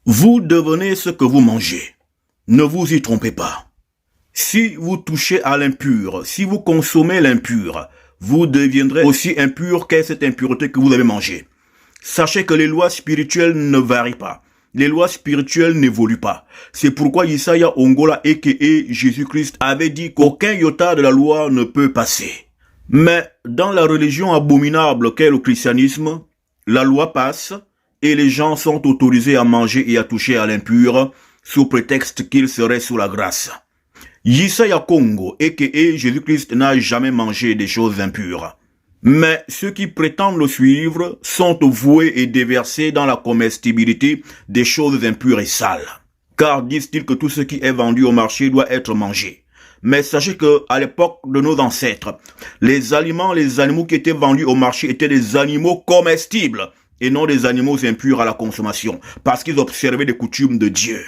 Vous devenez ce que vous mangez. Ne vous y trompez pas. Si vous touchez à l'impur, si vous consommez l'impur, vous deviendrez aussi impur qu'est cette impureté que vous avez mangée. Sachez que les lois spirituelles ne varient pas. Les lois spirituelles n'évoluent pas. C'est pourquoi Isaiah Ongola a.k.a. Jésus-Christ avait dit qu'aucun iota de la loi ne peut passer. Mais dans la religion abominable qu'est le christianisme, la loi passe et les gens sont autorisés à manger et à toucher à l'impur sous prétexte qu'ils seraient sous la grâce. Isaiah Congo a.k.a. Jésus-Christ n'a jamais mangé des choses impures. Mais ceux qui prétendent le suivre sont voués et déversés dans la comestibilité des choses impures et sales. Car disent-ils que tout ce qui est vendu au marché doit être mangé. Mais sachez que à l'époque de nos ancêtres, les animaux qui étaient vendus au marché étaient des animaux comestibles et non des animaux impurs à la consommation, parce qu'ils observaient les coutumes de Dieu.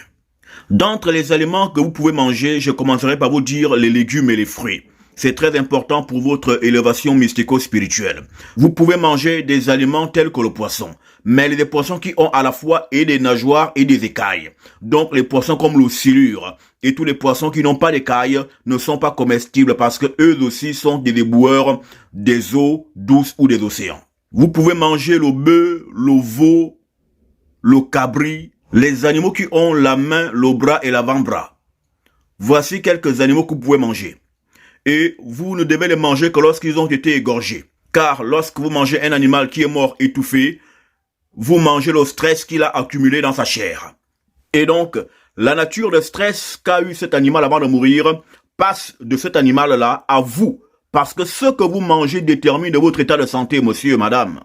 D'entre les aliments que vous pouvez manger, je commencerai par vous dire les légumes et les fruits. C'est très important pour votre élévation mystico-spirituelle. Vous pouvez manger des aliments tels que le poisson, mais des poissons qui ont à la fois et des nageoires et des écailles. Donc les poissons comme le silure et tous les poissons qui n'ont pas d'écailles ne sont pas comestibles parce que eux aussi sont des déboueurs des eaux douces ou des océans. Vous pouvez manger le bœuf, le veau, le cabri, les animaux qui ont la main, le bras et l'avant-bras. Voici quelques animaux que vous pouvez manger. Et vous ne devez les manger que lorsqu'ils ont été égorgés. Car lorsque vous mangez un animal qui est mort étouffé, vous mangez le stress qu'il a accumulé dans sa chair. Et donc, la nature de stress qu'a eu cet animal avant de mourir passe de cet animal-là à vous. Parce que ce que vous mangez détermine votre état de santé, monsieur et madame.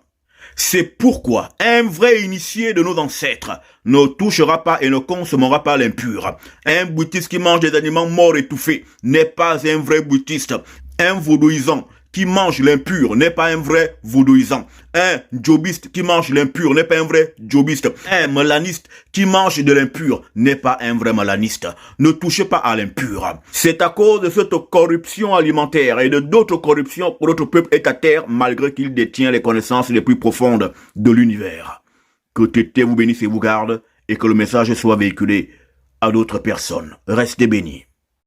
C'est pourquoi un vrai initié de nos ancêtres ne touchera pas et ne consommera pas l'impur. Un bouddhiste qui mange des aliments morts étouffés n'est pas un vrai bouddhiste. Un vaudouisant qui mange l'impur n'est pas un vrai vaudouisant. Un jobiste qui mange l'impur n'est pas un vrai jobiste. Un mélaniste qui mange de l'impur n'est pas un vrai mélaniste. Ne touchez pas à l'impur. C'est à cause de cette corruption alimentaire et de d'autres corruptions que notre peuple est à terre malgré qu'il détient les connaissances les plus profondes de l'univers. Que Tété vous bénisse et vous garde et que le message soit véhiculé à d'autres personnes. Restez bénis.